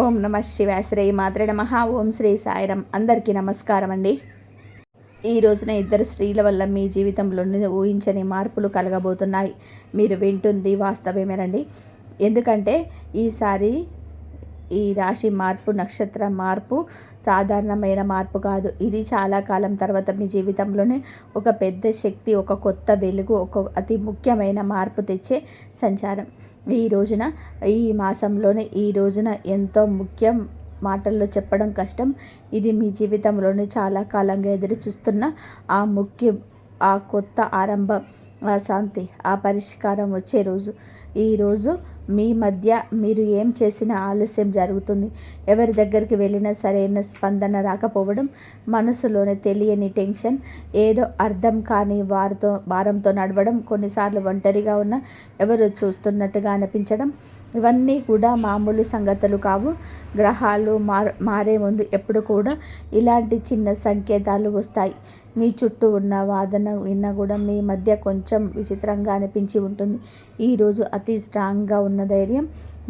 ఓం నమ శివాయ. శ్రీ మాత్రే నమః. ఓం శ్రీ సాయిరం. అందరికీ నమస్కారం అండి. ఈ రోజున ఇద్దరు స్త్రీల వల్ల మీ జీవితంలో ఊహించని మార్పులు కలగబోతున్నాయి. మీరు వింటుంది వాస్తవమేనండి. ఎందుకంటే ఈసారి ఈ రాశి మార్పు, నక్షత్ర మార్పు సాధారణమైన మార్పు కాదు. ఇది చాలా కాలం తర్వాత మీ జీవితంలోనే ఒక పెద్ద శక్తి, ఒక కొత్త వెలుగు, ఒక అతి ముఖ్యమైన మార్పు తెచ్చే సంచారం. ఈ రోజున, ఈ మాసంలోనే ఈ రోజున ఎంతో ముఖ్యం, మాటల్లో చెప్పడం కష్టం. ఇది మీ జీవితంలోనే చాలా కాలంగా ఎదురు చూస్తున్న ఆ కొత్త ఆరంభం, ఆ శాంతి, ఆ పరిష్కారం వచ్చే రోజు. ఈరోజు మీ మధ్య మీరు ఏం చేసినా ఆలస్యం జరుగుతుంది. ఎవరి దగ్గరికి వెళ్ళినా సరైన స్పందన రాకపోవడం, మనసులోనే తెలియని టెన్షన్, ఏదో అర్థం కాని భారంతో నడవడం, కొన్నిసార్లు ఒంటరిగా ఉన్న ఎవరు చూస్తున్నట్టుగా అనిపించడం, ఇవన్నీ కూడా మామూలు సంగతులు కావు. గ్రహాలు మారే ముందు ఎప్పుడు కూడా ఇలాంటి చిన్న సంకేతాలు వస్తాయి. మీ చుట్టూ ఉన్న వాదన విన్నా కూడా మీ మధ్య కొంచెం విచిత్రంగా అనిపించి ఉంటుంది. ఈరోజు అతి స్ట్రాంగ్గా ఉన్న ధైర్యం,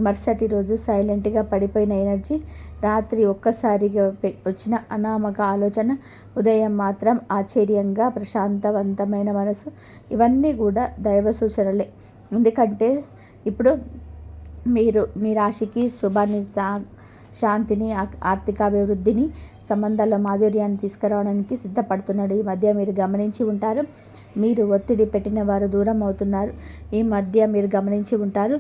మరుసటి రోజు సైలెంట్గా పడిపోయిన ఎనర్జీ, రాత్రి ఒక్కసారిగా వచ్చిన అనామక ఆలోచన, ఉదయం మాత్రం ఆశ్చర్యంగా ప్రశాంతవంతమైన మనసు, ఇవన్నీ కూడా దైవ సూచనలే. ఎందుకంటే ఇప్పుడు మీరు మీ రాశికి శుభాన్ని, శాంతిని, ఆర్థికాభివృద్ధిని, సంబంధాల మాధుర్యాన్ని తీసుకురావడానికి సిద్ధపడుతున్నాడు. ఈ మధ్య మీరు గమనించి ఉంటారు, మీరు ఒత్తిడి పెట్టిన వారు దూరం అవుతున్నారు. ఈ మధ్య మీరు గమనించి ఉంటారు,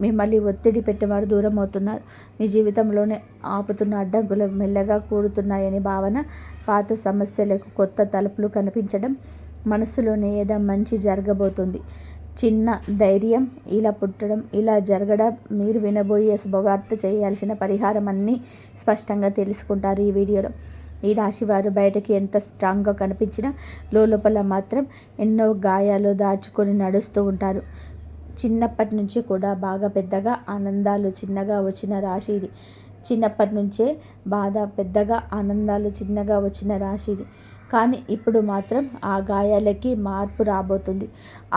మిమ్మల్ని ఒత్తిడి పెట్టేవారు దూరం అవుతున్నారు. మీ జీవితంలోనే ఆపుతున్న అడ్డంకులు మెల్లగా కూడుతున్నాయని భావన, పాత సమస్యలకు కొత్త తలుపులు కనిపించడం, మనసులోనే ఏదో మంచి జరగబోతుంది. చిన్న ధైర్యం ఇలా పుట్టడం, ఇలా జరగడం, మీరు వినబోయే శుభవార్త, చేయాల్సిన పరిహారం అన్నీ స్పష్టంగా తెలుసుకుంటారు ఈ వీడియోలో. ఈ రాశివారు బయటకి ఎంత స్ట్రాంగ్గా కనిపించినా లోపల మాత్రం ఎన్నో గాయాలు దాచుకొని నడుస్తూ ఉంటారు. చిన్నప్పటి నుంచి కూడా బాగా పెద్దగా ఆనందాలు చిన్నగా వచ్చిన రాశి ఇది. చిన్నప్పటి నుంచే బాధ పెద్దగా, ఆనందాలు చిన్నగా వచ్చిన రాశి ఇది. కానీ ఇప్పుడు మాత్రం ఆ గాయాలకి మార్పు రాబోతుంది,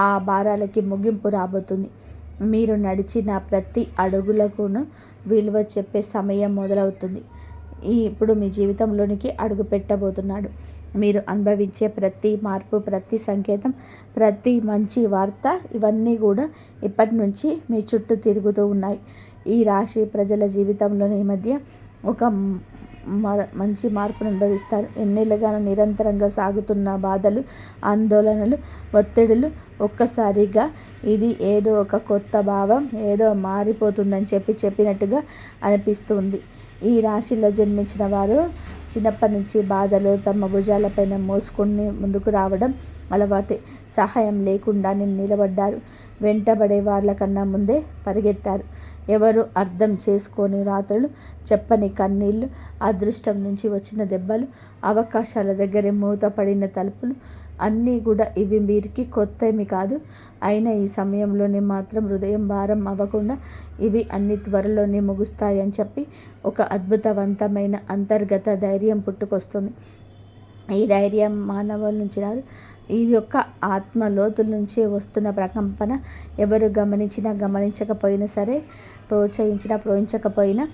ఆ భారాలకి ముగింపు రాబోతుంది. మీరు నడిచిన ప్రతి అడుగులకును విలువ చెప్పే సమయం మొదలవుతుంది. ఇప్పుడు మీ జీవితంలోనికి అడుగు పెట్టబోతున్నాడు. మీరు అనుభవించే ప్రతి మార్పు, ప్రతి సంకేతం, ప్రతి మంచి వార్త, ఇవన్నీ కూడా ఇప్పటి నుంచి మీ చుట్టూ తిరుగుతూ ఉన్నాయి. ఈ రాశి ప్రజల జీవితంలోని ఈ మధ్య ఒక మంచి మార్పును అనుభవిస్తారు. ఎన్నేళ్ళుగానో నిరంతరంగా సాగుతున్న బాధలు, ఆందోళనలు, ఒత్తిడులు ఒక్కసారిగా ఇది ఏదో ఒక కొత్త భావం, ఏదో మారిపోతుందని చెప్పినట్టుగా అనిపిస్తుంది. ఈ రాశిలో జన్మించిన వారు చిన్నప్పటి నుంచి బాధలు తమ భుజాలపైన మోసుకొని ముందుకు రావడం అలవాటే. సహాయం లేకుండా నిలబడ్డారు. వెంటబడే వాళ్ళకన్నా ముందే పరిగెత్తారు. ఎవరు అర్థం చేసుకోని రాత్రులు, చెప్పని కన్నీళ్ళు, అదృష్టం నుంచి వచ్చిన దెబ్బలు, అవకాశాల దగ్గరే మూతపడిన తలుపులు, అన్నీ కూడా ఇవి వీరికి కొత్తవి కాదు. అయినా ఈ సమయంలోనే మాత్రం హృదయం భారం అవ్వకుండా ఇవి అన్ని త్వరలోనే ముగుస్తాయని చెప్పి ఒక అద్భుతవంతమైన అంతర్గత ధైర్యం పుట్టుకొస్తుంది. ఈ ధైర్యం మానవుల నుంచి రాదు, ఇది యొక్క ఆత్మ లోతుల నుంచి వస్తున్న ప్రకంపన. ఎవరు గమనించకపోయినా సరే, ప్రోత్సహించకపోయినా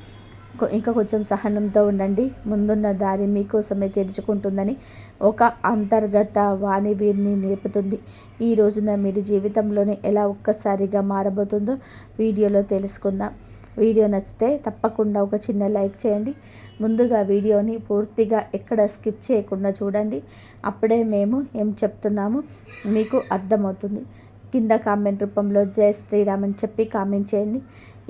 ఇంకా కొంచెం సహనంతో ఉండండి. ముందున్న దారి మీకోసమే తెరుచుకుంటుందని ఒక అంతర్గత వాణి వీరిని నిలుపుతుంది. ఈ రోజున మీరు జీవితంలోనే ఎలా ఒక్కసారిగా మారబోతుందో వీడియోలో తెలుసుకుందాం. వీడియో నచ్చితే తప్పకుండా ఒక చిన్న లైక్ చేయండి. ముందుగా వీడియోని పూర్తిగా ఎక్కడ స్కిప్ చేయకుండా చూడండి. అప్పుడే మేము ఏం చెప్తున్నాము మీకు అర్థమవుతుంది. కింద కామెంట్ రూపంలో జై శ్రీరామ్ అని చెప్పి కామెంట్ చేయండి.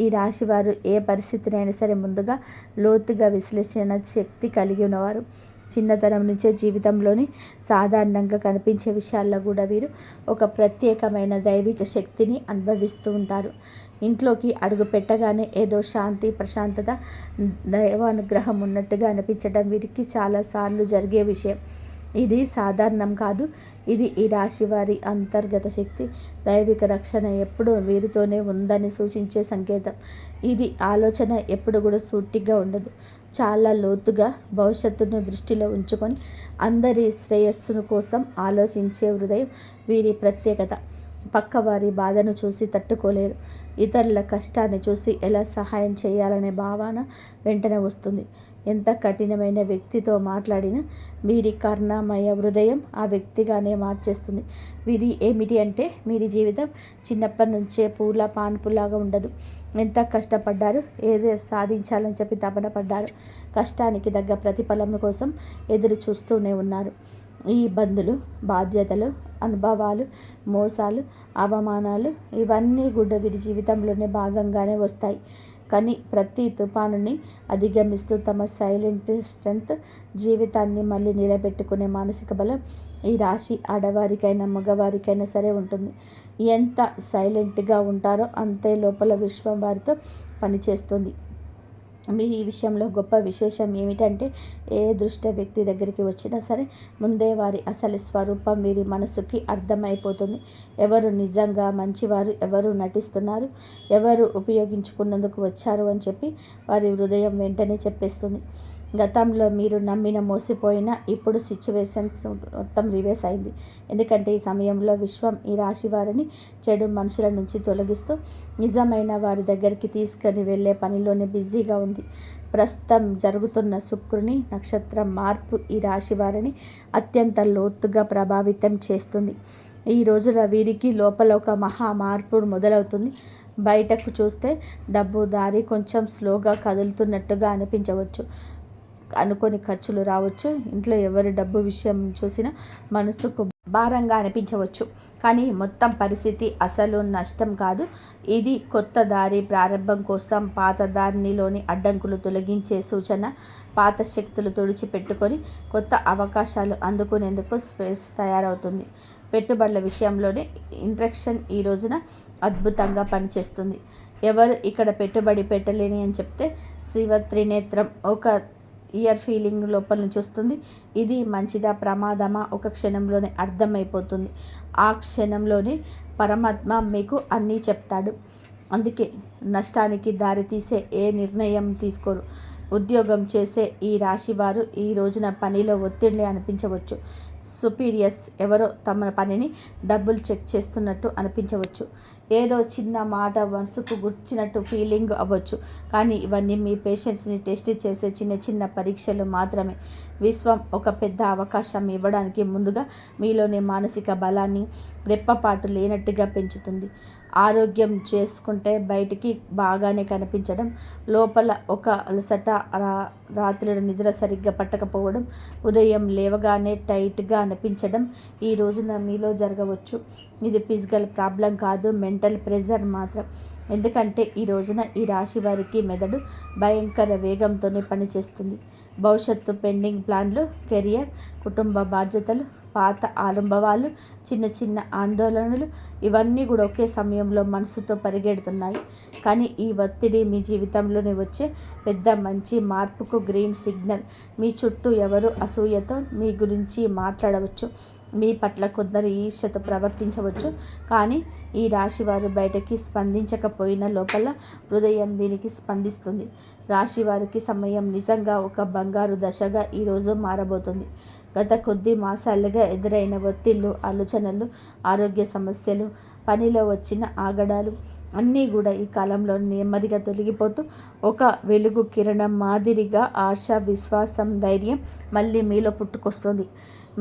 ఈ రాశివారు ఏ పరిస్థితినైనా సరే ముందుగా లోతుగా విశ్లేషణ శక్తి కలిగి ఉన్నవారు. చిన్నతనం నుంచే జీవితంలోని సాధారణంగా కనిపించే విషయాల్లో కూడా వీరు ఒక ప్రత్యేకమైన దైవిక శక్తిని అనుభవిస్తూ ఉంటారు. ఇంట్లోకి అడుగు పెట్టగానే ఏదో శాంతి, ప్రశాంతత, దైవానుగ్రహం ఉన్నట్టుగా అనిపించడం వీరికి చాలాసార్లు జరిగే విషయం. ఇది సాధారణం కాదు. ఇది ఈ రాశి వారి అంతర్గత శక్తి, దైవిక రక్షణ ఎప్పుడూ వీరితోనే ఉందని సూచించే సంకేతం. ఇది ఆలోచన ఎప్పుడు కూడా సూటిగా ఉండదు. చాలా లోతుగా భవిష్యత్తును దృష్టిలో ఉంచుకొని అందరి శ్రేయస్సును కోసం ఆలోచించే హృదయం వీరి ప్రత్యేకత. పక్కవారి బాధను చూసి తట్టుకోలేరు. ఇతరుల కష్టాన్ని చూసి ఎలా సహాయం చేయాలనే భావన వెంటనే వస్తుంది. ఎంత కఠినమైన వ్యక్తితో మాట్లాడినా వీరి కరుణామయ హృదయం ఆ వ్యక్తిగానే మార్చేస్తుంది. విధి ఏమిటి అంటే వీరి జీవితం చిన్నప్పటి నుంచే పూల పాన్పులాగా ఉండదు. ఎంత కష్టపడ్డారు, ఏదో సాధించాలని చెప్పి తపన పడ్డారు. కష్టానికి తగ్గ ప్రతిఫలం కోసం ఎదురు చూస్తూనే ఉన్నారు. ఈ ఇబ్బందులు, బాధ్యతలు, అనుభవాలు, మోసాలు, అవమానాలు ఇవన్నీ కూడా వీరి జీవితంలోనే భాగంగానే వస్తాయి. కానీ ప్రతి తుఫానుని అధిగమిస్తూ తమ సైలెంట్ స్ట్రెంగ్త్, జీవితాన్ని మళ్ళీ నిలబెట్టుకునే మానసిక బలం ఈ రాశి ఆడవారికైనా మగవారికైనా సరే ఉంటుంది. ఎంత సైలెంట్గా ఉంటారో అంతే లోపల విశ్వం వారితో పనిచేస్తుంది. మీరు ఈ విషయంలో గొప్ప విశేషం ఏమిటంటే ఏ దుష్ట వ్యక్తి దగ్గరికి వచ్చినా సరే ముందే వారి అసలు స్వరూపం వీరి మనసుకి అర్థమైపోతుంది. ఎవరు నిజంగా మంచివారు, ఎవరు నటిస్తున్నారు, ఎవరు ఉపయోగించుకున్నందుకు వచ్చారు అని చెప్పి వారి హృదయం వెంటనే చెప్పేస్తుంది. గతంలో మీరు నమ్మిన మోసపోయిన ఇప్పుడు సిచ్యువేషన్స్ మొత్తం రివర్స్ అయింది. ఎందుకంటే ఈ సమయంలో విశ్వం ఈ రాశి వారిని చెడు మనుషుల నుంచి తొలగిస్తూ నిజమైన వారి దగ్గరికి తీసుకొని వెళ్ళే పనిలోనే బిజీగా ఉంది. ప్రస్తుతం జరుగుతున్న శుక్రుని నక్షత్రం మార్పు ఈ రాశి వారిని అత్యంత లోతుగా ప్రభావితం చేస్తుంది. ఈ రోజున వీరికి లోపల ఒక మహా మార్పు మొదలవుతుంది. బయటకు చూస్తే డబ్బు దారి కొంచెం స్లోగా కదులుతున్నట్టుగా అనిపించవచ్చు. అనుకోని ఖర్చులు రావచ్చు. ఇంట్లో ఎవరి డబ్బు విషయం చూసినా మనసుకు భారంగా అనిపించవచ్చు. కానీ మొత్తం పరిస్థితి అసలు నష్టం కాదు. ఇది కొత్త దారి ప్రారంభం కోసం పాత దారిలోని అడ్డంకులు తొలగించే సూచన. పాత శక్తులు తుడిచిపెట్టుకొని కొత్త అవకాశాలు అందుకునేందుకు స్పేస్ తయారవుతుంది. పెట్టుబడుల విషయంలోనే ఇంట్రెక్షన్ ఈ రోజున అద్భుతంగా పనిచేస్తుంది. ఎవరు ఇక్కడ పెట్టుబడి పెట్టలేని అని చెప్తే శివ త్రినేత్రం ఒక ఇయర్ ఫీలింగ్ లోపల నుంచి వస్తుంది. ఇది మంచిదా ప్రమాదమా ఒక క్షణంలోనే అర్థమైపోతుంది. ఆ క్షణంలోనే పరమాత్మ మీకు అన్నీ చెప్తాడు. అందుకే నష్టానికి దారితీసే ఏ నిర్ణయం తీసుకోరు. ఉద్యోగం చేసే ఈ రాశివారు ఈ రోజున పనిలో ఒత్తిడి అనిపించవచ్చు. సుపీరియర్స్ ఎవరో తమ పనిని డబుల్ చెక్ చేస్తున్నట్టు అనిపించవచ్చు. ఏదో చిన్న మాట మనసుకు గుర్చినట్టు ఫీలింగ్ అవ్వచ్చు. కానీ ఇవన్నీ మీ పేషెన్స్ని టెస్ట్ చేసే చిన్న చిన్న పరీక్షలు మాత్రమే. విశ్వం ఒక పెద్ద అవకాశం ఇవ్వడానికి ముందుగా మీలోని మానసిక బలాన్ని రెప్పపాటు లేనట్టుగా పెంచుతుంది. ఆరోగ్యం చేసుకుంటే బయటికి బాగానే కనిపించడం, లోపల ఒక అలసట, రాత్రుల నిద్ర సరిగ్గా పట్టకపోవడం, ఉదయం లేవగానే టైట్గా అనిపించడం ఈ రోజున మీలో జరగవచ్చు. ఇది ఫిజికల్ ప్రాబ్లం కాదు, మెంటల్ ప్రెషర్ మాత్రం. ఎందుకంటే ఈ రోజున ఈ రాశి వారికి మెదడు భయంకర వేగంతోనే పనిచేస్తుంది. భవిష్యత్తు పెండింగ్ ప్లాన్లు, కెరియర్, కుటుంబ బాధ్యతలు, పాత అనుభవాలు, చిన్న చిన్న ఆందోళనలు ఇవన్నీ కూడా ఒకే సమయంలో మనసుతో పరిగెడుతున్నాయి. కానీ ఈ ఒత్తిడి మీ జీవితంలోనే వచ్చే పెద్ద మంచి మార్పుకు గ్రీన్ సిగ్నల్. మీ చుట్టూ ఎవరు అసూయతో మీ గురించి మాట్లాడవచ్చు. మీ పట్ల కొందరు ఈర్ష్యతో ప్రవర్తించవచ్చు. కానీ ఈ రాశివారు బయటకి స్పందించకపోయినా లోపల హృదయం దీనికి స్పందిస్తుంది. రాశివారికి సమయం నిజంగా ఒక బంగారు దశగా ఈరోజు మారబోతుంది. గత కొద్ది మాసాలుగా ఎదురైన ఒత్తిళ్ళు, ఆలోచనలు, ఆరోగ్య సమస్యలు, పనిలో వచ్చిన ఆగడాలు అన్నీ కూడా ఈ కాలంలో నెమ్మదిగా తొలగిపోతూ ఒక వెలుగు కిరణం మాదిరిగా ఆశ, విశ్వాసం, ధైర్యం మళ్ళీ మీలో పుట్టుకొస్తుంది.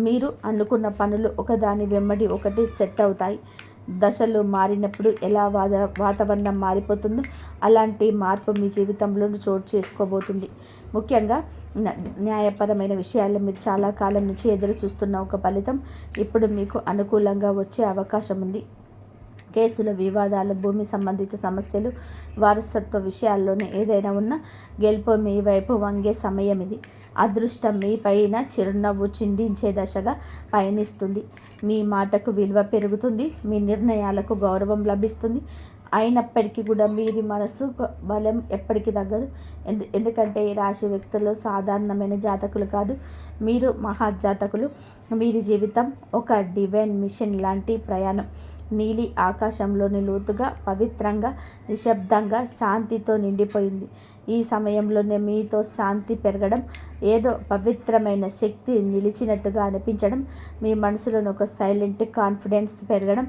మీరు అనుకున్న పనులు ఒకదాని వెంబడి ఒకటి సెట్ అవుతాయి. దశలు మారినప్పుడు ఎలా వాతావరణం మారిపోతుందో అలాంటి మార్పు మీ జీవితంలో చోటు చేసుకోబోతుంది. ముఖ్యంగా న్యాయపరమైన విషయాల్లో మీరు చాలా కాలం నుంచి ఎదురు చూస్తున్న ఒక ఫలితం ఇప్పుడు మీకు అనుకూలంగా వచ్చే అవకాశం ఉంది. కేసులు, వివాదాలు, భూమి సంబంధిత సమస్యలు, వారసత్వ విషయాల్లోనే ఏదైనా ఉన్నా గెలుపు మీ వైపు వంగే సమయం ఇది. అదృష్టం మీ పైన చిరునవ్వు చిందించే దశగా పయనిస్తుంది. మీ మాటకు విలువ పెరుగుతుంది. మీ నిర్ణయాలకు గౌరవం లభిస్తుంది. అయినప్పటికీ కూడా మీరి మనసు బలం ఎప్పటికీ తగ్గదు. ఎందుకంటే ఈ రాశి వ్యక్తులు సాధారణమైన జాతకులు కాదు, మీరు మహాజాతకులు. మీరి జీవితం ఒక డివైన్ మిషన్ లాంటి ప్రయాణం. నీలి ఆకాశంలోని లోతుగా, పవిత్రంగా, నిశ్శబ్దంగా, శాంతితో నిండిపోయింది. ఈ సమయంలోనే మీతో శాంతి పెరగడం, ఏదో పవిత్రమైన శక్తి నిలిచినట్టుగా అనిపించడం, మీ మనసులోని ఒక సైలెంట్ కాన్ఫిడెన్స్ పెరగడం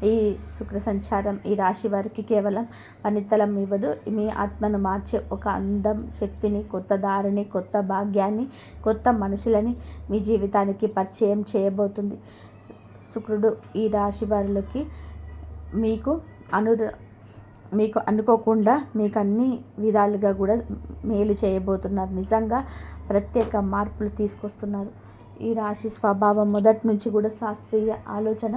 ఈ శుక్ర సంచారం ఈ రాశి వారికి కేవలం పనితలం ఇవ్వదు, మీ ఆత్మను మార్చే ఒక అందం, శక్తిని, కొత్త దారిని, కొత్త భాగ్యాన్ని, కొత్త మనుషులని మీ జీవితానికి పరిచయం చేయబోతుంది. శుక్రుడు ఈ రాశి వారికి మీకు అనుకోకుండా మీకు అన్ని విధాలుగా కూడా మేలు చేయబోతున్నారు. నిజంగా ప్రత్యేక మార్పులు తీసుకొస్తున్నారు. ఈ రాశి స్వభావం మొదటి నుంచి కూడా శాస్త్రీయ ఆలోచన,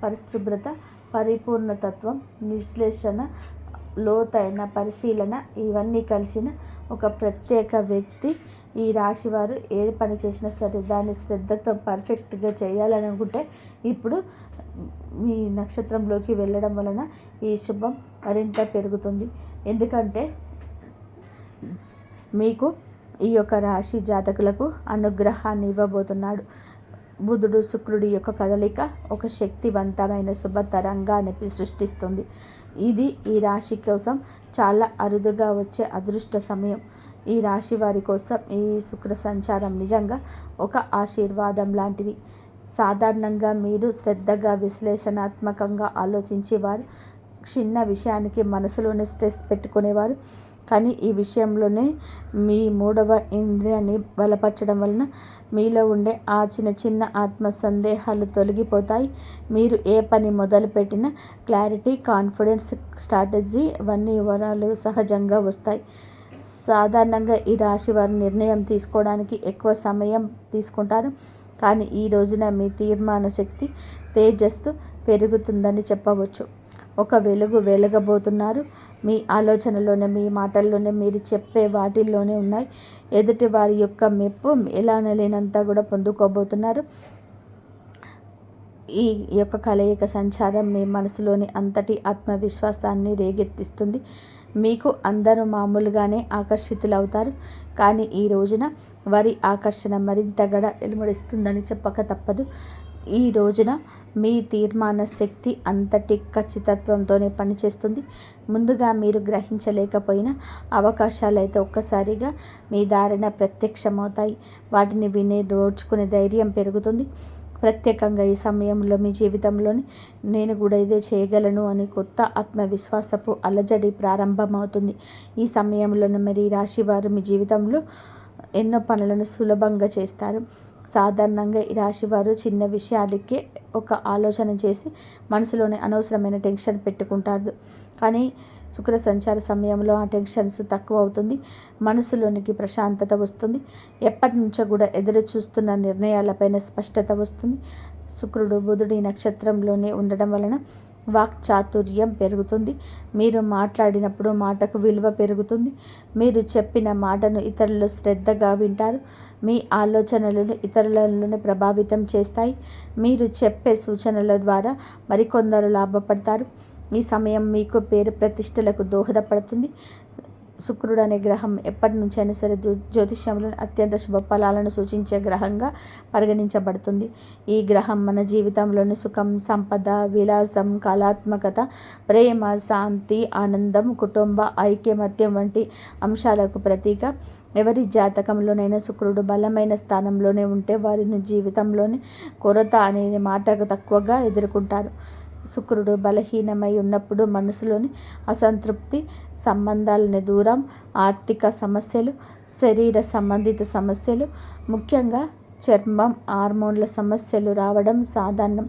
పరిశుభ్రత, పరిపూర్ణతత్వం, విశ్లేషణ, లోతైన పరిశీలన ఇవన్నీ కలిసిన ఒక ప్రత్యేక వ్యక్తి. ఈ రాశి వారు ఏ పని చేసినా సరే దాన్ని శ్రద్ధతో పర్ఫెక్ట్గా చేయాలని అనుకుంటే ఇప్పుడు మీ నక్షత్రంలోకి వెళ్ళడం వలన ఈ శుభం మరింత పెరుగుతుంది. ఎందుకంటే మీకు ఈ యొక్క రాశి జాతకులకు అనుగ్రహాన్ని ఇవ్వబోతున్నాడు. బుధుడు శుక్రుడి యొక్క కదలిక ఒక శక్తివంతమైన శుభ తరంగాన్ని సృష్టిస్తుంది. ఇది ఈ రాశి కోసం చాలా అరుదుగా వచ్చే అదృష్ట సమయం. ఈ రాశి వారి కోసం ఈ శుక్ర సంచారం నిజంగా ఒక ఆశీర్వాదం లాంటిది. సాధారణంగా మీరు శ్రద్ధగా విశ్లేషణాత్మకంగా ఆలోచించేవారు, చిన్న విషయానికి మనసులోనే స్ట్రెస్ పెట్టుకునేవారు. కానీ ఈ విషయంలోనే మీ 3వ ఇంద్రియాన్ని బలపరచడం వలన మీలో ఉండే ఆ చిన్న చిన్న ఆత్మ సందేహాలు తొలగిపోతాయి. మీరు ఏ పని మొదలుపెట్టినా క్లారిటీ, కాన్ఫిడెన్స్, స్ట్రాటజీ ఇవన్నీ వివరాలు సహజంగా వస్తాయి. సాధారణంగా ఈ రాశి వారి నిర్ణయం తీసుకోవడానికి ఎక్కువ సమయం తీసుకుంటారు. కానీ ఈ రోజున మీ తీర్మాన శక్తి, తేజస్సు పెరుగుతుందని చెప్పవచ్చు. ఒక వెలగబోతున్నారు. మీ ఆలోచనలోనే, మీ మాటల్లోనే, మీరు చెప్పే వాటిల్లోనే ఉన్నాయి. ఎదుటి వారి యొక్క మెప్పు ఎలానలేనంతా కూడా పొందుకోబోతున్నారు. ఈ యొక్క కలయిక సంచారం మీ మనసులోని అంతటి ఆత్మవిశ్వాసాన్ని రేగెత్తిస్తుంది. మీకు అందరూ మామూలుగానే ఆకర్షితులవుతారు. కానీ ఈ రోజున వారి ఆకర్షణ మరింతగా వెలువడిస్తుందని చెప్పక తప్పదు. ఈ రోజున మీ తీర్మాన శక్తి అంతటి ఖచ్చితత్వంతోనే పనిచేస్తుంది. ముందుగా మీరు గ్రహించలేకపోయిన అవకాశాలు అయితే ఒక్కసారిగా మీ దారిన ప్రత్యక్షమవుతాయి. వాటిని విని రోడ్చుకునే ధైర్యం పెరుగుతుంది. ప్రత్యేకంగా ఈ సమయంలో మీ జీవితంలోని నేను కూడా ఇదే చేయగలను అని కొత్త ఆత్మవిశ్వాసపు అలజడి ప్రారంభమవుతుంది. ఈ సమయంలోనే మరి రాశి వారు మీ జీవితంలో ఎన్నో పనులను సులభంగా చేస్తారు. సాధారణంగా ఈ రాశి వారు చిన్న విషయాలకే ఒక ఆలోచన చేసి మనసులోని అనవసరమైన టెన్షన్ పెట్టుకుంటారు. కానీ శుక్ర సంచార సమయంలో ఆ టెన్షన్స్ తక్కువ అవుతుంది. మనసులోనికి ప్రశాంతత వస్తుంది. ఎప్పటి నుంచో కూడా ఎదురు చూస్తున్న నిర్ణయాలపైన స్పష్టత వస్తుంది. శుక్రుడు బుధుడి నక్షత్రంలోనే ఉండడం వలన వాక్చాతుర్యం పెరుగుతుంది. మీరు మాట్లాడినప్పుడు మాటకు విలువ పెరుగుతుంది. మీరు చెప్పిన మాటను ఇతరులు శ్రద్ధగా వింటారు. మీ ఆలోచనలను ఇతరులను ప్రభావితం చేస్తాయి. మీరు చెప్పే సూచనల ద్వారా మరికొందరు లాభపడతారు. ఈ సమయం మీకు పేరు ప్రతిష్టలకు దోహదపడుతుంది. శుక్రుడు అనే గ్రహం ఎప్పటి నుంచైనా సరే జ్యోతిష్యంలో అత్యంత శుభ ఫలాలను సూచించే గ్రహంగా పరిగణించబడుతుంది. ఈ గ్రహం మన జీవితంలోని సుఖం, సంపద, విలాసం, కళాత్మకత, ప్రేమ, శాంతి, ఆనందం, కుటుంబ ఐక్యమత్యం వంటి అంశాలకు ప్రతీక. ఎవరి జాతకంలోనైనా శుక్రుడు బలమైన స్థానంలోనే ఉంటే వారిని జీవితంలోని కొరత అనే మాటకు తక్కువగా ఎదుర్కొంటారు. శుక్రుడు బలహీనమై ఉన్నప్పుడు మనసులోని అసంతృప్తి, సంబంధాలని దూరం, ఆర్థిక సమస్యలు, శరీర సంబంధిత సమస్యలు, ముఖ్యంగా చర్మం, హార్మోన్ల సమస్యలు రావడం సాధారణం.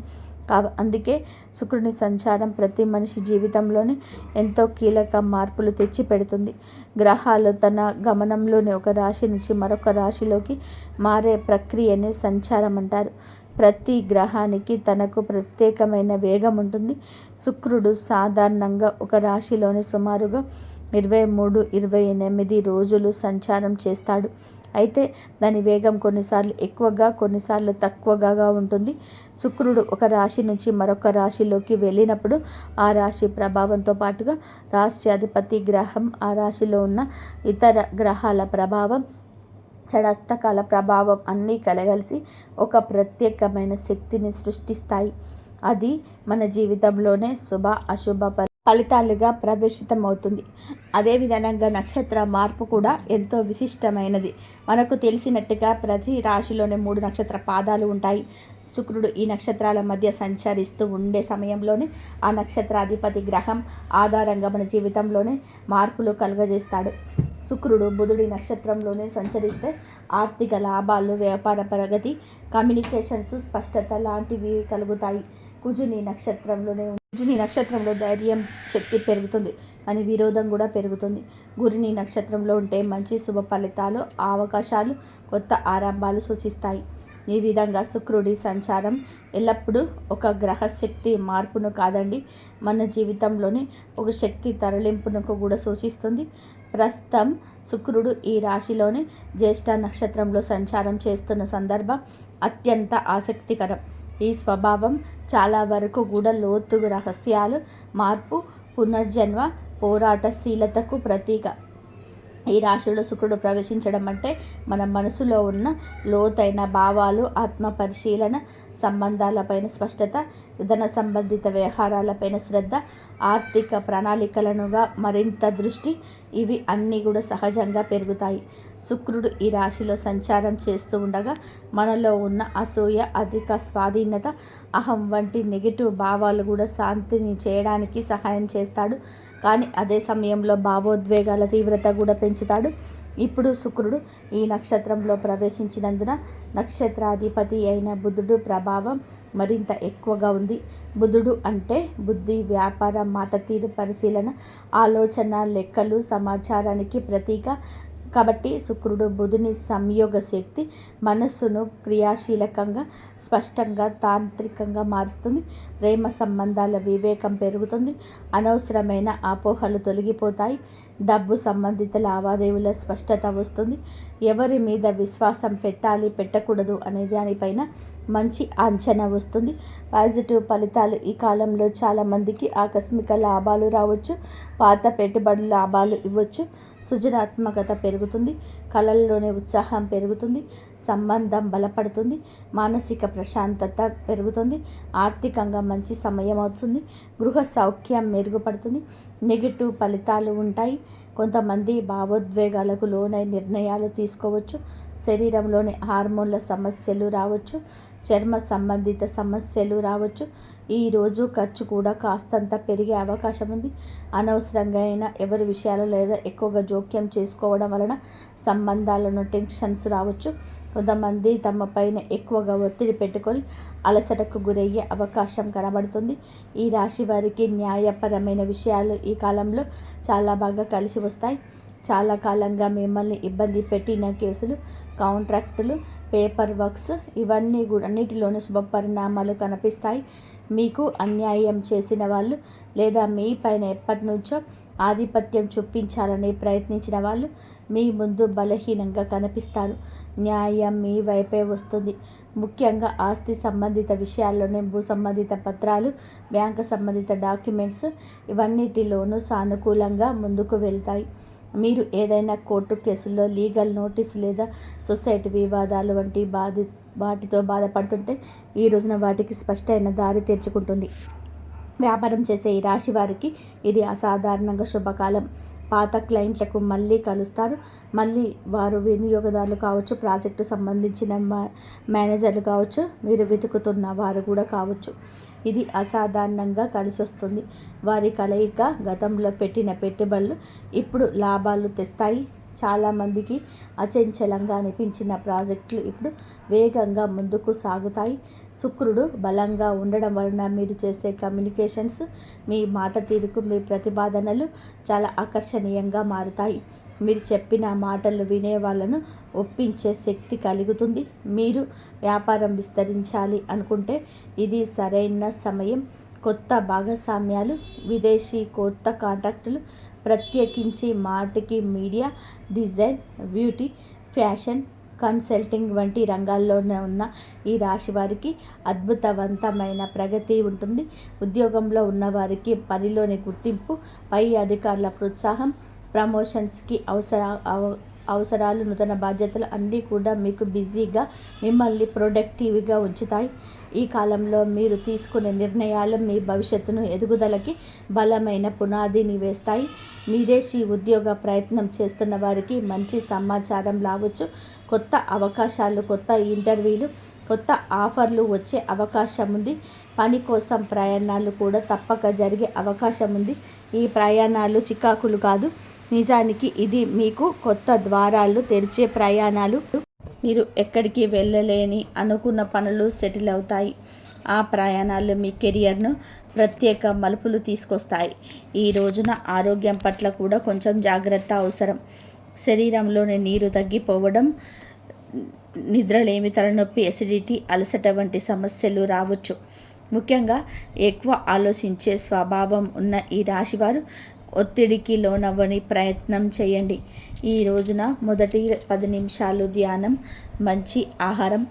అందుకే శుక్రుని సంచారం ప్రతి మనిషి జీవితంలోనే ఎంతో కీలక మార్పులు తెచ్చి పెడుతుంది. గ్రహాలు తన గమనంలోని ఒక రాశి నుంచి మరొక రాశిలోకి మారే ప్రక్రియనే సంచారం అంటారు. ప్రతి గ్రహానికి తనకు ప్రత్యేకమైన వేగం ఉంటుంది. శుక్రుడు సాధారణంగా ఒక రాశిలోని సుమారుగా 23-28 రోజులు సంచారం చేస్తాడు. అయితే దాని వేగం కొన్నిసార్లు ఎక్కువగా, కొన్నిసార్లు తక్కువగా ఉంటుంది. శుక్రుడు ఒక రాశి నుంచి మరొక రాశిలోకి వెళ్ళినప్పుడు ఆ రాశి ప్రభావంతో పాటుగా రాశ్యాధిపతి గ్రహం, ఆ రాశిలో ఉన్న ఇతర గ్రహాల ప్రభావం, షడస్తకాల ప్రభావం అన్నీ కలగలిసి ఒక ప్రత్యేకమైన శక్తిని సృష్టిస్తాయి. అది మన జీవితంలోనే శుభ అశుభ ఫలితాలుగా ప్రవేశితమవుతుంది. అదేవిధంగా నక్షత్ర మార్పు కూడా ఎంతో విశిష్టమైనది. మనకు తెలిసినట్టుగా ప్రతి రాశిలోనే 3 నక్షత్ర పాదాలు ఉంటాయి. శుక్రుడు ఈ నక్షత్రాల మధ్య సంచరిస్తూ ఉండే సమయంలోనే ఆ నక్షత్రాధిపతి గ్రహం ఆధారంగా మన జీవితంలోనే మార్పులు కలుగజేస్తాడు. శుక్రుడు బుధుడి నక్షత్రంలోనే సంచరిస్తే ఆర్థిక లాభాలు, వ్యాపార ప్రగతి, కమ్యూనికేషన్స్, స్పష్టత లాంటివి కలుగుతాయి. కుజుని నక్షత్రంలో ధైర్యం, శక్తి పెరుగుతుంది, కానీ విరోధం కూడా పెరుగుతుంది. గురుని నక్షత్రంలో ఉంటే మంచి శుభ ఫలితాలు, అవకాశాలు, కొత్త ఆరంభాలు సూచిస్తాయి. ఈ విధంగా శుక్రుడి సంచారం ఎల్లప్పుడూ ఒక గ్రహ శక్తి మార్పును కాదండి, మన జీవితంలోని ఒక శక్తి తరలింపును కూడా సూచిస్తుంది. ప్రస్తుతం శుక్రుడు ఈ రాశిలోని జ్యేష్ఠ నక్షత్రంలో సంచారం చేస్తున్న సందర్భం అత్యంత ఆసక్తికరం. ఈ స్వభావం చాలా వరకు కూడా లోతు రహస్యాలు, మార్పు, పునర్జన్మ, పోరాటశీలతకు ప్రతీక. ఈ రాశిలో శుక్రుడు ప్రవేశించడం అంటే మన మనసులో ఉన్న లోతైన భావాలు, ఆత్మ పరిశీలన, సంబంధాలపైన స్పష్టత, ధన సంబంధిత వ్యవహారాలపైన శ్రద్ధ, ఆర్థిక ప్రణాళికలనుగా మరింత దృష్టి, ఇవి అన్నీ కూడా సహజంగా పెరుగుతాయి. శుక్రుడు ఈ రాశిలో సంచారం చేస్తూ ఉండగా మనలో ఉన్న అసూయ, అధిక స్వాధీనత, అహం వంటి నెగిటివ్ భావాలు కూడా శాంతిని చేయడానికి సహాయం చేస్తాడు. కానీ అదే సమయంలో భావోద్వేగాల తీవ్రత కూడా పెంచుతాడు. ఇప్పుడు శుక్రుడు ఈ నక్షత్రంలో ప్రవేశించినందున నక్షత్రాధిపతి అయిన బుధుడు ప్రభావం మరింత ఎక్కువగా ఉంది. బుధుడు అంటే బుద్ధి, వ్యాపారం, మాట తీరు, పరిశీలన, ఆలోచన, లెక్కలు, సమాచారానికి ప్రతీక. కాబట్టి శుక్రుడు బుధుని సంయోగ శక్తి మనస్సును క్రియాశీలకంగా, స్పష్టంగా, తాంత్రికంగా మారుస్తుంది. ప్రేమ సంబంధాల వివేకం పెరుగుతుంది. అనవసరమైన అపోహలు తొలగిపోతాయి. డబ్బు సంబంధిత లావాదేవీల స్పష్టత వస్తుంది. ఎవరి మీద విశ్వాసం పెట్టాలి, పెట్టకూడదు అనే దానిపైన మంచి అంచనా వస్తుంది. పాజిటివ్ ఫలితాలు. ఈ కాలంలో చాలామందికి ఆకస్మిక లాభాలు రావచ్చు. పాత పెట్టుబడుల లాభాలు ఇవ్వచ్చు. సృజనాత్మకత పెరుగుతుంది. కళల్లోనే ఉత్సాహం పెరుగుతుంది. సంబంధం బలపడుతుంది. మానసిక ప్రశాంతత పెరుగుతుంది. ఆర్థికంగా మంచి సమయం అవుతుంది. గృహ సౌఖ్యం మెరుగుపడుతుంది. నెగిటివ్ ఫలితాలు ఉంటాయి. కొంతమంది భావోద్వేగాలకు లోనై నిర్ణయాలు తీసుకోవచ్చు. శరీరంలోని హార్మోన్ల సమస్యలు రావచ్చు. చర్మ సంబంధిత సమస్యలు రావచ్చు. ఈరోజు ఖర్చు కూడా కాస్తంత పెరిగే అవకాశం ఉంది. అనవసరంగా అయినా ఎవరి విషయాలు లేదా ఎక్కువగా జోక్యం చేసుకోవడం వలన సంబంధాలను టెన్షన్స్ రావచ్చు. కొంతమంది తమ పైన ఎక్కువగా ఒత్తిడి పెట్టుకొని అలసటకు గురయ్యే అవకాశం కనబడుతుంది. ఈ రాశి వారికి న్యాయపరమైన విషయాలు ఈ కాలంలో చాలా బాగా కలిసి వస్తాయి. చాలా కాలంగా మిమ్మల్ని ఇబ్బంది పెట్టిన కేసులు, కాంట్రాక్టులు, పేపర్ వర్క్స్, ఇవన్నీ కూడా అన్నిటిలోనూ శుభ పరిణామాలు కనిపిస్తాయి. మీకు అన్యాయం చేసిన వాళ్ళు లేదా మీ పైన ఎప్పటి నుంచో ఆధిపత్యం చూపించాలని ప్రయత్నించిన వాళ్ళు మీ ముందు బలహీనంగా కనిపిస్తారు. న్యాయం మీ వైపే వస్తుంది. ముఖ్యంగా ఆస్తి సంబంధిత విషయాల్లోనే భూ సంబంధిత పత్రాలు, బ్యాంకు సంబంధిత డాక్యుమెంట్స్, ఇవన్నిటిలోనూ సానుకూలంగా ముందుకు వెళ్తాయి. మీరు ఏదైనా కోర్టు కేసుల్లో లీగల్ నోటీసు లేదా సొసైటీ వివాదాలు వంటి వాటితో బాధపడుతుంటే ఈ రోజున వాటికి స్పష్టమైన దారి తెరుచుకుంటుంది. వ్యాపారం చేసే ఈ రాశి వారికి ఇది అసాధారణంగా శుభకాలం. పాత క్లయింట్లకు మళ్ళీ కలుస్తారు. మళ్ళీ వారు వినియోగదారులు కావచ్చు, ప్రాజెక్టు సంబంధించిన మేనేజర్లు కావచ్చు, మీరు వెతుకుతున్న వారు కూడా కావచ్చు. ఇది అసాధారణంగా కలిసి వస్తుంది. వారి కలయిక గతంలో పెట్టిన పెట్టుబడులు ఇప్పుడు లాభాలు తెస్తాయి. చాలామందికి అచంచలంగా అనిపించిన ప్రాజెక్టులు ఇప్పుడు వేగంగా ముందుకు సాగుతాయి. శుక్రుడు బలంగా ఉండడం వలన మీరు చేసే కమ్యూనికేషన్స్, మీ మాట తీరుకు, మీ ప్రతిపాదనలు చాలా ఆకర్షణీయంగా మారుతాయి. మీరు చెప్పిన మాటలు వినే వాళ్ళను ఒప్పించే శక్తి కలుగుతుంది. మీరు వ్యాపారం విస్తరించాలి అనుకుంటే ఇది సరైన సమయం. కొత్త భాగస్వామ్యాలు, విదేశీ కొత్త కాంటాక్టులు, ప్రత్యేకించి మాటికి media, design, beauty, fashion, consulting వంటి రంగాల్లోనే ఉన్న ఈ రాశి వారికి అద్భుతవంతమైన ప్రగతి ఉంటుంది. ఉద్యోగంలో ఉన్నవారికి పనిలోని గుర్తింపు, పై అధికారుల ప్రోత్సాహం, ప్రమోషన్స్కి అవసరాలు, నూతన బాధ్యతలు అన్నీ కూడా మీకు బిజీగా, మిమ్మల్ని ప్రొడక్టివ్గా ఉంచుతాయి. ఈ కాలంలో మీరు తీసుకునే నిర్ణయాలు మీ భవిష్యత్తును ఎదుగుదలకి బలమైన పునాదిని వేస్తాయి. విదేశీ ఉద్యోగ ప్రయత్నం చేస్తున్న వారికి మంచి సమాచారం రావచ్చు. కొత్త అవకాశాలు, కొత్త ఇంటర్వ్యూలు, కొత్త ఆఫర్లు వచ్చే అవకాశం ఉంది. పని కోసం ప్రయాణాలు కూడా తప్పక జరిగే అవకాశం ఉంది. ఈ ప్రయాణాలు చికాకులు కాదు, నిజానికి ఇది మీకు కొత్త ద్వారాలు తెరిచే ప్రయాణాలు. మీరు ఎక్కడికి వెళ్ళలేని అనుకున్న పనులు సెటిల్ అవుతాయి. ఆ ప్రయాణాలు మీ కెరియర్ను ప్రత్యేక మలుపులు తీసుకొస్తాయి. ఈ రోజున ఆరోగ్యం పట్ల కూడా కొంచెం జాగ్రత్త అవసరం. శరీరంలోని నీరు తగ్గిపోవడం, నిద్రలేమి, తలనొప్పి, ఎసిడిటీ, అలసట వంటి సమస్యలు రావచ్చు. ముఖ్యంగా ఎక్కువ ఆలోచించే స్వభావం ఉన్న ఈ రాశివారు ఒత్తిడికి లోనవ్వని ప్రయత్నం చేయండి. ఈ రోజున మొదటి 10 నిమిషాలు ధ్యానం, మంచి ఆహారం,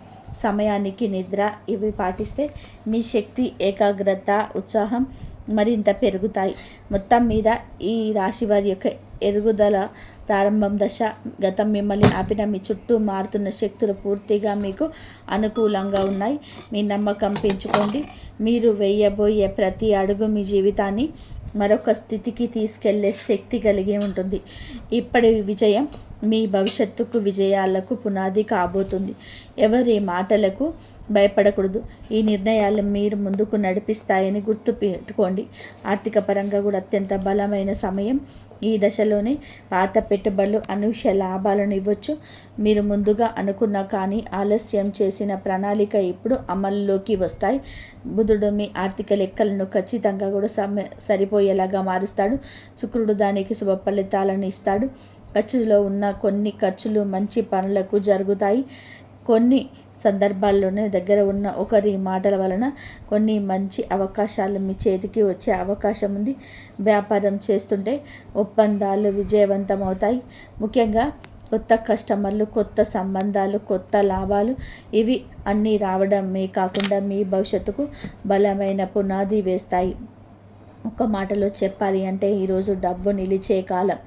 సమయానికి నిద్ర ఇవి పాటిస్తే మీ శక్తి, ఏకాగ్రత, ఉత్సాహం మరింత పెరుగుతాయి. మొత్తం మీద ఈ రాశి వారి యొక్క ఎదుగుదల ప్రారంభం దశ. గతం మిమ్మల్ని ఆపిన మీ చుట్టూ మారుతున్న శక్తులు పూర్తిగా మీకు అనుకూలంగా ఉన్నాయి. మీ నమ్మకం పెంచుకోండి. మీరు వేయబోయే ప్రతి అడుగు మీ జీవితాన్ని మరొక స్థితికి తీసుకెళ్లే శక్తి కలిగి ఉంటుంది. ఇప్పటి విజయం మీ భవిష్యత్తుకు, విజయాలకు పునాది కాబోతుంది. ఎవరి మాటలకు భయపడకూడదు. ఈ నిర్ణయాలు మీరు ముందుకు నడిపిస్తాయని గుర్తుపెట్టుకోండి. ఆర్థిక పరంగా కూడా అత్యంత బలమైన సమయం. ఈ దశలోనే పాత పెట్టుబడులు అనూహ్య లాభాలను ఇవ్వచ్చు. మీరు ముందుగా అనుకున్న కానీ ఆలస్యం చేసిన ప్రణాళిక ఇప్పుడు అమల్లోకి వస్తాయి. బుధుడు మీ ఆర్థిక లెక్కలను ఖచ్చితంగా కూడా సరిపోయేలాగా మారుస్తాడు. శుక్రుడు దానికి శుభ ఫలితాలను ఇస్తాడు. ఖర్చులో ఉన్న కొన్ని ఖర్చులు మంచి పనులకు జరుగుతాయి. కొన్ని సందర్భాల్లోనే దగ్గర ఉన్న ఒకరి మాటల వలన కొన్ని మంచి అవకాశాలు మీ చేతికి వచ్చే అవకాశం ఉంది. వ్యాపారం చేస్తుంటే ఒప్పందాలు విజయవంతమవుతాయి. ముఖ్యంగా కొత్త కస్టమర్లు, కొత్త సంబంధాలు, కొత్త లాభాలు ఇవి అన్నీ రావడమే కాకుండా మీ భవిష్యత్తుకు బలమైన పునాది వేస్తాయి. ఒక మాటలో చెప్పాలి అంటే ఈరోజు డబ్బు నిలిచే కాలం.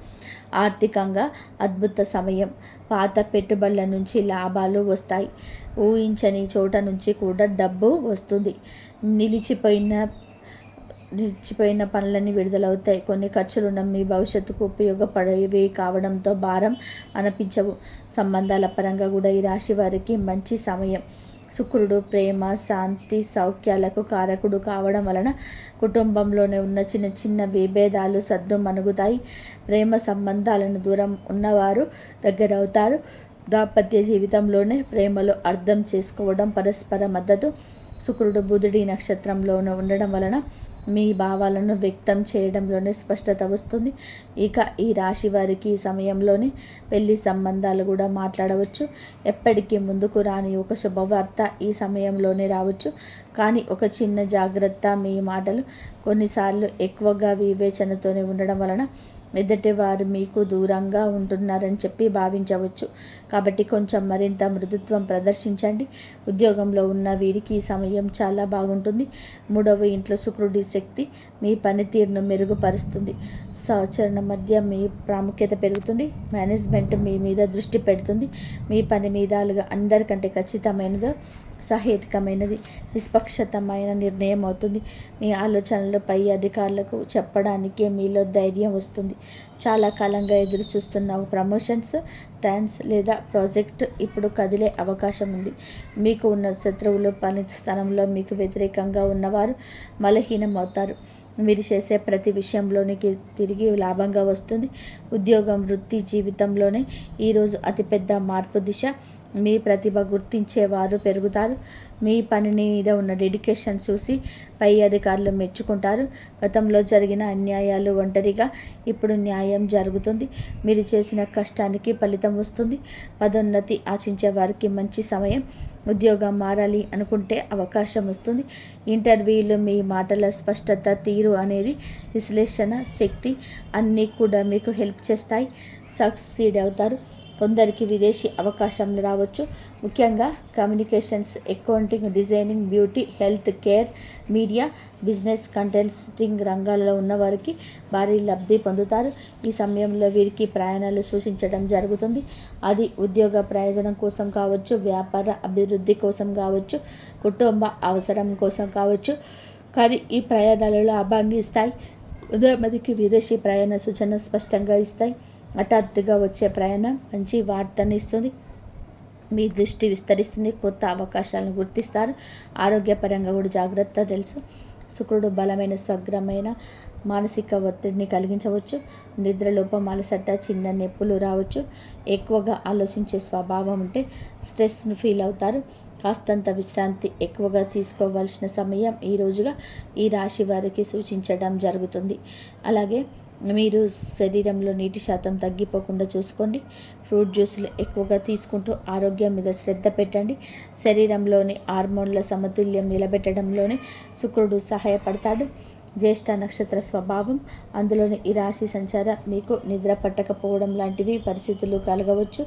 ఆర్థికంగా అద్భుత సమయం. పాత పెట్టుబడుల నుంచి లాభాలు వస్తాయి. ఊహించని చోట నుంచి కూడా డబ్బు వస్తుంది. నిలిచిపోయిన పనులన్నీ విడుదలవుతాయి. కొన్ని ఖర్చులున్న మీ భవిష్యత్తుకు ఉపయోగపడేవి కావడంతో భారం అనిపించవు. సంబంధాల పరంగా కూడా ఈ రాశి వారికి మంచి సమయం. శుక్రుడు ప్రేమ, శాంతి, సౌఖ్యాలకు కారకుడు కావడం వలన కుటుంబంలోనే ఉన్న చిన్న చిన్న విభేదాలు సద్దుమణుగుతాయి. ప్రేమ సంబంధాలను దూరం ఉన్నవారు దగ్గరవుతారు. దాంపత్య జీవితంలోనే ప్రేమలో అర్థం చేసుకోవడం, పరస్పర మద్దతు. శుక్రుడు బుధుడి నక్షత్రంలోనే ఉండడం వలన మీ భావాలను వ్యక్తం చేయడంలోనే స్పష్టత వస్తుంది. ఇక ఈ రాశి వారికి ఈ సమయంలోనే పెళ్లి సంబంధాలు కూడా మాట్లాడవచ్చు. ఎప్పటికీ ముందుకు రాని ఒక శుభవార్త ఈ సమయంలోనే రావచ్చు. కానీ ఒక చిన్న జాగ్రత్త, మీ మాటలు కొన్నిసార్లు ఎక్కువగా వివేచనతోనే ఉండడం వలన ఎదుటి వారు మీకు దూరంగా ఉంటున్నారని చెప్పి భావించవచ్చు. కాబట్టి కొంచెం మరింత మృదుత్వం ప్రదర్శించండి. ఉద్యోగంలో ఉన్న వీరికి ఈ సమయం చాలా బాగుంటుంది. 3వ ఇంట్లో శుక్రుడి శక్తి మీ పనితీరును మెరుగుపరుస్తుంది. సహచరుల మధ్య మీ ప్రాముఖ్యత పెరుగుతుంది. మేనేజ్మెంట్ మీ మీద దృష్టి పెడుతుంది. మీ పని మీద అందరికంటే ఖచ్చితమైనది, సహేతుకమైనది, నిష్పక్షతమైన నిర్ణయం అవుతుంది. మీ ఆలోచనలు పై అధికారులకు చెప్పడానికే మీలో ధైర్యం వస్తుంది. చాలా కాలంగా ఎదురు చూస్తున్న ప్రమోషన్స్, ట్రాన్స్ లేదా ప్రాజెక్ట్ ఇప్పుడు కదిలే అవకాశం ఉంది. మీకు ఉన్న శత్రువులు, పని స్థలంలో మీకు వ్యతిరేకంగా ఉన్నవారు బలహీనం అవుతారు. మీరు చేసే ప్రతి విషయంలోనికి తిరిగి లాభంగా వస్తుంది. ఉద్యోగం, వృత్తి జీవితంలోనే ఈరోజు అతిపెద్ద మార్పు దిశ. మీ ప్రతిభ గుర్తించేవారు పెరుగుతారు. మీ పని మీద ఉన్న డెడికేషన్ చూసి పై అధికారులు మెచ్చుకుంటారు. గతంలో జరిగిన అన్యాయాలు ఒంటరిగా ఇప్పుడు న్యాయం జరుగుతుంది. మీరు చేసిన కష్టానికి ఫలితం వస్తుంది. పదోన్నతి ఆశించే వారికి మంచి సమయం. ఉద్యోగం మారాలి అనుకుంటే అవకాశం వస్తుంది. ఇంటర్వ్యూలు, మీ మాటల స్పష్టత, తీరు అనేది విశ్లేషణ శక్తి అన్నీ కూడా మీకు హెల్ప్ చేస్తాయి. సక్సీడ్ అవుతారు. కొందరికి విదేశీ అవకాశాలు రావచ్చు. ముఖ్యంగా communications, accounting, designing, beauty, health care, media, business, contesting రంగాల్లో ఉన్నవారికి భారీ లబ్ధి పొందుతారు. ఈ సమయంలో వీరికి ప్రయాణాలు సూచించడం జరుగుతుంది. అది ఉద్యోగ ప్రయోజనం కోసం కావచ్చు, వ్యాపార అభివృద్ధి కోసం కావచ్చు, కుటుంబ అవసరం కోసం కావచ్చు. కానీ ఈ ప్రయాణాలు లాభాన్ని ఇస్తాయి. ఉదాహరణకి విదేశీ ప్రయాణ సూచన స్పష్టంగా ఇస్తాయి. హఠాత్తుగా వచ్చే ప్రయాణం మంచి వార్తని ఇస్తుంది. మీ దృష్టి విస్తరిస్తుంది. కొత్త అవకాశాలను గుర్తిస్తారు. ఆరోగ్యపరంగా కూడా జాగ్రత్త తెలుసు. శుక్రుడు బలమైన స్వగ్రమైన మానసిక ఒత్తిడిని కలిగించవచ్చు. నిద్రలోపం, అలసట, చిన్న నొప్పులు రావచ్చు. ఎక్కువగా ఆలోచించే స్వభావం ఉంటే స్ట్రెస్ను ఫీల్ అవుతారు. కాస్తంత విశ్రాంతి ఎక్కువగా తీసుకోవాల్సిన సమయం ఈ రోజుగా ఈ రాశి వారికి సూచించడం జరుగుతుంది. అలాగే మీరు శరీరంలో నీటి శాతం తగ్గిపోకుండా చూసుకోండి. ఫ్రూట్ జ్యూసులు ఎక్కువగా తీసుకుంటూ ఆరోగ్యం మీద శ్రద్ధ పెట్టండి. శరీరంలోని హార్మోన్ల సమతుల్యం నిలబెట్టడంలోనే శుక్రుడు సహాయపడతాడు. జ్యేష్ఠ నక్షత్ర స్వభావం, అందులోని ఈ రాశి సంచారం మీకు నిద్ర పట్టకపోవడం లాంటివి పరిస్థితులు కలగవచ్చు.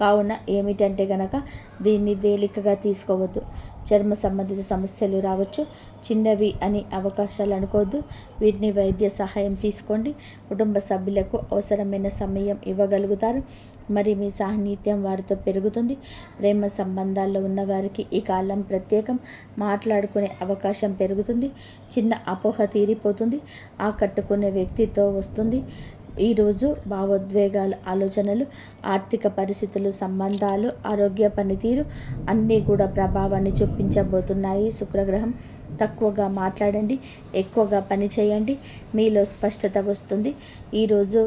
కావున ఏమిటంటే గనక దీన్ని తేలికగా తీసుకోవద్దు. చర్మ సంబంధిత సమస్యలు రావచ్చు. చిన్నవి అని అవకాశాలు అనుకోవద్దు. వీటిని వైద్య సహాయం తీసుకోండి. కుటుంబ సభ్యులకు అవసరమైన సమయం ఇవ్వగలుగుతారు. మరి మీ సాన్నిధ్యం వారితో పెరుగుతుంది. ప్రేమ సంబంధాల్లో ఉన్నవారికి ఈ కాలం ప్రత్యేకం. మాట్లాడుకునే అవకాశం పెరుగుతుంది. చిన్న అపోహ తీరిపోతుంది. ఆకట్టుకునే వ్యక్తితో వస్తుంది. ఈరోజు భావోద్వేగాలు, ఆలోచనలు, ఆర్థిక పరిస్థితులు, సంబంధాలు, ఆరోగ్య పనితీరు అన్నీ కూడా ప్రభావాన్ని చూపించబోతున్నాయి. శుక్రగ్రహం. తక్కువగా మాట్లాడండి, ఎక్కువగా పని చేయండి. మీలో స్పష్టత వస్తుంది. ఈరోజు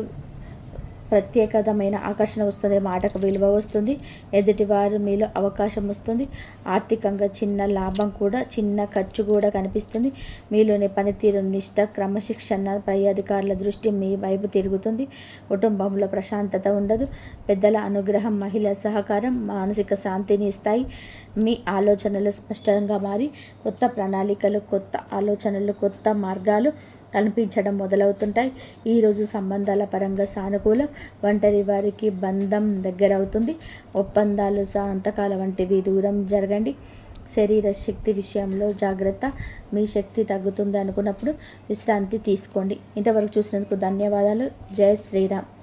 ప్రత్యేకమైన ఆకర్షణ వస్తుంది. మాటకు విలువ వస్తుంది. ఎదుటివారు మీలో అవకాశం వస్తుంది. ఆర్థికంగా చిన్న లాభం కూడా, చిన్న ఖర్చు కూడా కనిపిస్తుంది. మీలోని పనితీరు, నిష్ట, క్రమశిక్షణ, పై అధికారుల దృష్టి మీ వైపు తిరుగుతుంది. కుటుంబంలో ప్రశాంతత ఉండదు. పెద్దల అనుగ్రహం, మహిళల సహకారం మానసిక శాంతిని ఇస్తాయి. మీ ఆలోచనలు స్పష్టంగా మారి కొత్త ప్రణాళికలు, కొత్త ఆలోచనలు, కొత్త మార్గాలు కనిపించడం మొదలవుతుంటాయి. ఈరోజు సంబంధాల పరంగా సానుకూలం. ఒంటరి వారికి బంధం దగ్గరవుతుంది. ఒప్పందాలు, సంతకాల వంటివి దూరం జరగండి. శరీర శక్తి విషయంలో జాగ్రత్త. మీ శక్తి తగ్గుతుంది అనుకున్నప్పుడు విశ్రాంతి తీసుకోండి. ఇంతవరకు చూసినందుకు ధన్యవాదాలు. జై శ్రీరామ్.